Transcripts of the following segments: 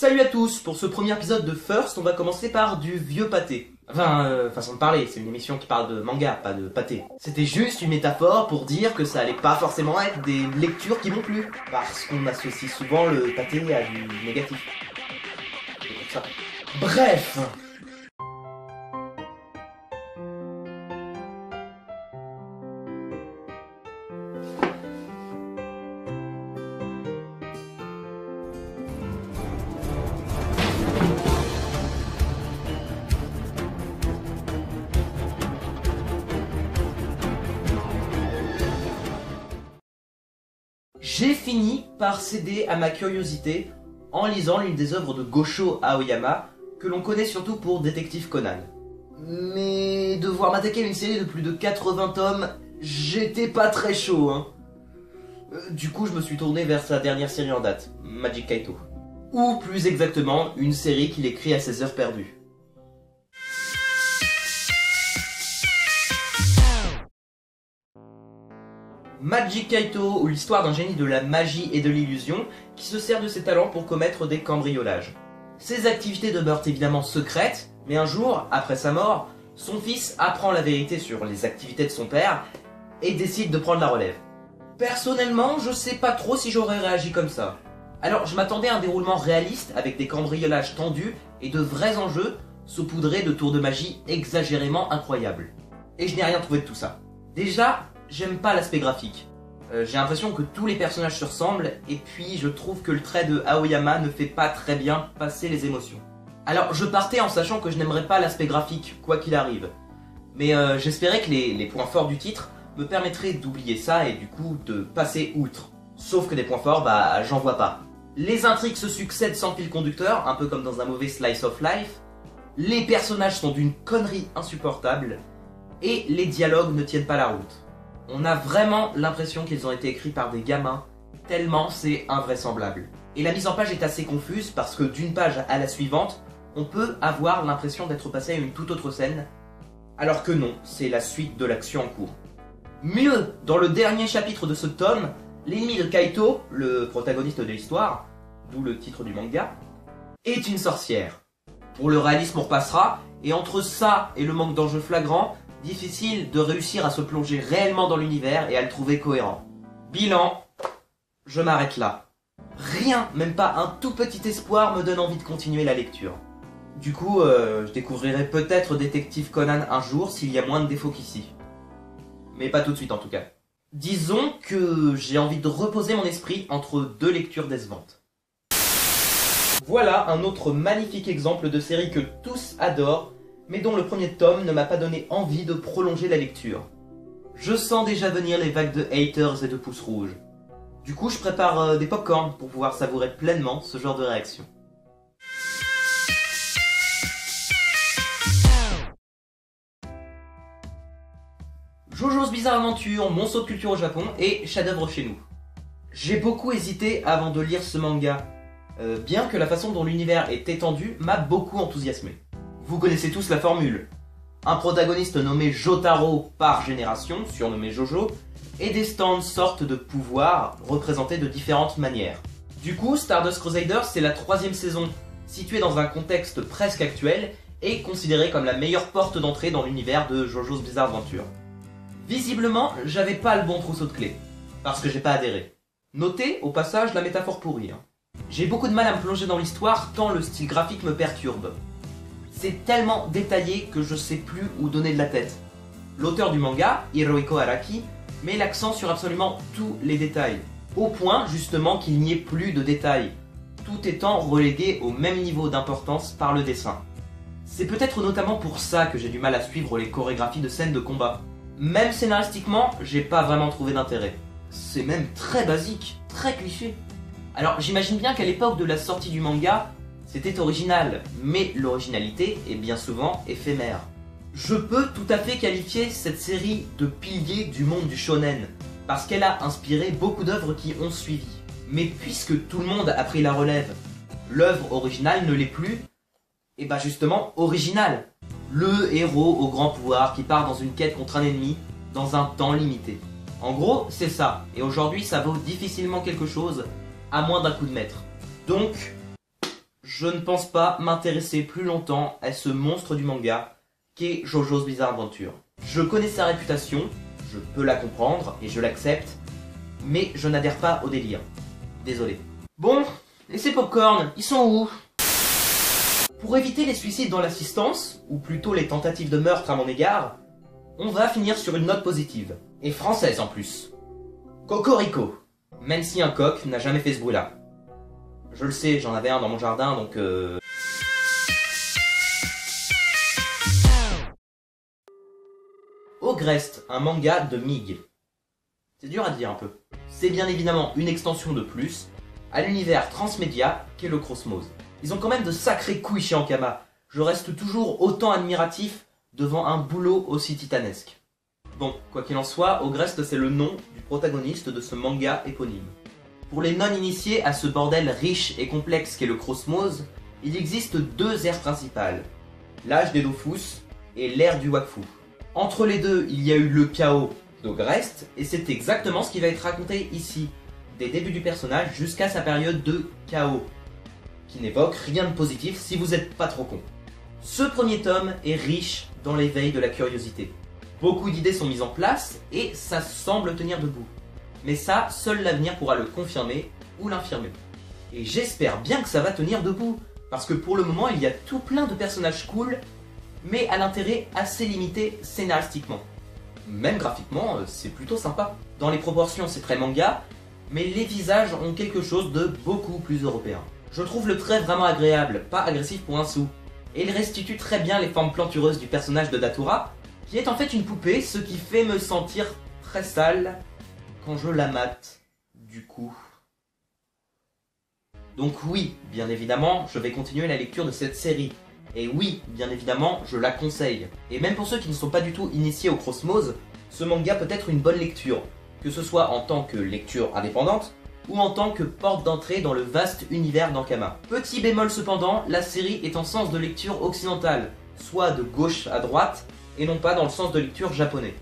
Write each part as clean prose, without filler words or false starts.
Salut à tous, pour ce premier épisode de First, on va commencer par du vieux pâté. Enfin, façon de parler, c'est une émission qui parle de manga, pas de pâté. C'était juste une métaphore pour dire que ça allait pas forcément être des lectures qui m'ont plu, parce qu'on associe souvent le pâté à du négatif. C'est pour ça. Bref. J'ai fini par céder à ma curiosité en lisant l'une des œuvres de Gosho Aoyama, que l'on connaît surtout pour Détective Conan. Mais devoir m'attaquer à une série de plus de 80 tomes, j'étais pas très chaud, hein. Du coup, je me suis tourné vers sa dernière série en date, Magic Kaito. Ou plus exactement, une série qu'il écrit à ses heures perdues. Magic Kaito, ou l'histoire d'un génie de la magie et de l'illusion qui se sert de ses talents pour commettre des cambriolages. Ses activités demeurent évidemment secrètes, mais un jour, après sa mort, son fils apprend la vérité sur les activités de son père et décide de prendre la relève. Personnellement, je sais pas trop si j'aurais réagi comme ça. Alors je m'attendais à un déroulement réaliste avec des cambriolages tendus et de vrais enjeux saupoudrés de tours de magie exagérément incroyables. Et je n'ai rien trouvé de tout ça. Déjà, j'aime pas l'aspect graphique. J'ai l'impression que tous les personnages se ressemblent, et puis je trouve que le trait de Aoyama ne fait pas très bien passer les émotions. Alors je partais en sachant que je n'aimerais pas l'aspect graphique, quoi qu'il arrive. Mais j'espérais que les points forts du titre me permettraient d'oublier ça et du coup de passer outre. Sauf que des points forts, bah j'en vois pas. Les intrigues se succèdent sans fil conducteur, un peu comme dans un mauvais slice of life. Les personnages sont d'une connerie insupportable, et les dialogues ne tiennent pas la route. On a vraiment l'impression qu'ils ont été écrits par des gamins, tellement c'est invraisemblable. Et la mise en page est assez confuse parce que d'une page à la suivante, on peut avoir l'impression d'être passé à une toute autre scène, alors que non, c'est la suite de l'action en cours. Mieux, dans le dernier chapitre de ce tome, l'ennemi de Kaito, le protagoniste de l'histoire, d'où le titre du manga, est une sorcière. Pour le réalisme on repassera, et entre ça et le manque d'enjeux flagrants, difficile de réussir à se plonger réellement dans l'univers et à le trouver cohérent. Bilan, je m'arrête là. Rien, même pas un tout petit espoir me donne envie de continuer la lecture. Du coup, je découvrirai peut-être Détective Conan un jour s'il y a moins de défauts qu'ici. Mais pas tout de suite en tout cas. Disons que j'ai envie de reposer mon esprit entre deux lectures décevantes. Voilà un autre magnifique exemple de série que tous adorent, mais dont le premier tome ne m'a pas donné envie de prolonger la lecture. Je sens déjà venir les vagues de haters et de pouces rouges. Du coup, je prépare des pop-corn pour pouvoir savourer pleinement ce genre de réaction. Jojo's Bizarre Adventure, mon saut de culture au Japon et chef-d'œuvre chez nous. J'ai beaucoup hésité avant de lire ce manga, bien que la façon dont l'univers est étendu m'a beaucoup enthousiasmé. Vous connaissez tous la formule. Un protagoniste nommé Jotaro par génération, surnommé Jojo, et des stands sortes de pouvoirs représentés de différentes manières. Du coup, Stardust Crusaders, c'est la 3e saison, située dans un contexte presque actuel et considérée comme la meilleure porte d'entrée dans l'univers de Jojo's Bizarre Adventure. Visiblement, j'avais pas le bon trousseau de clés, parce que j'ai pas adhéré. Notez au passage la métaphore pourrie. J'ai beaucoup de mal à me plonger dans l'histoire tant le style graphique me perturbe. C'est tellement détaillé que je sais plus où donner de la tête. L'auteur du manga, Hirohiko Araki, met l'accent sur absolument tous les détails, au point justement qu'il n'y ait plus de détails, tout étant relégué au même niveau d'importance par le dessin. C'est peut-être notamment pour ça que j'ai du mal à suivre les chorégraphies de scènes de combat. Même scénaristiquement, j'ai pas vraiment trouvé d'intérêt. C'est même très basique, très cliché. Alors j'imagine bien qu'à l'époque de la sortie du manga, c'était original, mais l'originalité est bien souvent éphémère. Je peux tout à fait qualifier cette série de pilier du monde du shonen, parce qu'elle a inspiré beaucoup d'œuvres qui ont suivi. Mais puisque tout le monde a pris la relève, l'œuvre originale ne l'est plus, et bah justement originale. Le héros au grand pouvoir qui part dans une quête contre un ennemi dans un temps limité. En gros, c'est ça, et aujourd'hui ça vaut difficilement quelque chose, à moins d'un coup de maître. Donc, je ne pense pas m'intéresser plus longtemps à ce monstre du manga qu'est JoJo's Bizarre Adventure. Je connais sa réputation, je peux la comprendre et je l'accepte, mais je n'adhère pas au délire. Désolé. Bon, et ces popcorn, ils sont où? Pour éviter les suicides dans l'assistance, ou plutôt les tentatives de meurtre à mon égard, on va finir sur une note positive. Et française en plus. Cocorico. Même si un coq n'a jamais fait ce bruit-là. Je le sais, j'en avais un dans mon jardin, donc Ogrest, un manga de Mig. C'est dur à dire un peu. C'est bien évidemment une extension de plus à l'univers transmédia qu'est le Cosmos. Ils ont quand même de sacrées couilles chez Ankama. Je reste toujours autant admiratif devant un boulot aussi titanesque. Bon, quoi qu'il en soit, Ogrest c'est le nom du protagoniste de ce manga éponyme. Pour les non-initiés à ce bordel riche et complexe qu'est le Cosmos, il existe deux ères principales, l'âge des Dofus et l'ère du Wakfu. Entre les deux, il y a eu le chaos d'Ogrest, et c'est exactement ce qui va être raconté ici, des débuts du personnage jusqu'à sa période de chaos, qui n'évoque rien de positif si vous n'êtes pas trop con. Ce premier tome est riche dans l'éveil de la curiosité. Beaucoup d'idées sont mises en place et ça semble tenir debout. Mais ça, seul l'avenir pourra le confirmer ou l'infirmer. Et j'espère bien que ça va tenir debout, parce que pour le moment il y a tout plein de personnages cool, mais à l'intérêt assez limité scénaristiquement. Même graphiquement, c'est plutôt sympa. Dans les proportions c'est très manga, mais les visages ont quelque chose de beaucoup plus européen. Je trouve le trait vraiment agréable, pas agressif pour un sou. Et il restitue très bien les formes plantureuses du personnage de Datura, qui est en fait une poupée, ce qui fait me sentir très sale quand je la mate, du coup. Donc oui, bien évidemment, je vais continuer la lecture de cette série. Et oui, bien évidemment, je la conseille. Et même pour ceux qui ne sont pas du tout initiés au Cosmos, ce manga peut être une bonne lecture, que ce soit en tant que lecture indépendante, ou en tant que porte d'entrée dans le vaste univers d'Ankama. Petit bémol cependant, la série est en sens de lecture occidentale, soit de gauche à droite, et non pas dans le sens de lecture japonais.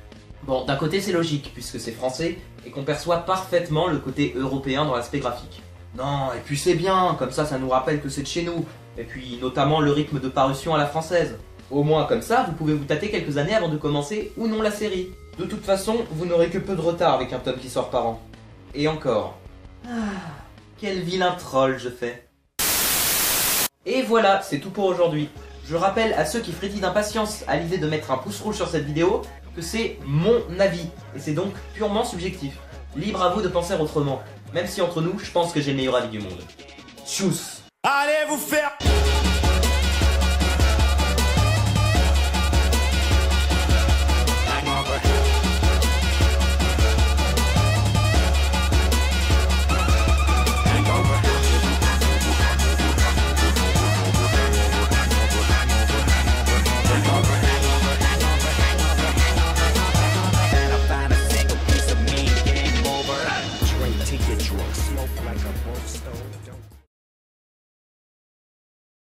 Bon, d'un côté c'est logique, puisque c'est français, et qu'on perçoit parfaitement le côté européen dans l'aspect graphique. Non, et puis c'est bien, comme ça nous rappelle que c'est de chez nous, et puis notamment le rythme de parution à la française. Au moins comme ça, vous pouvez vous tâter quelques années avant de commencer ou non la série. De toute façon, vous n'aurez que peu de retard avec un tome qui sort par an. Et encore. Ah, quel vilain troll je fais. Et voilà, c'est tout pour aujourd'hui. Je rappelle à ceux qui frétillent d'impatience à l'idée de mettre un pouce rouge sur cette vidéo que c'est mon avis, et c'est donc purement subjectif. Libre à vous de penser autrement, même si entre nous, je pense que j'ai le meilleur avis du monde. Tchuss. Allez vous faire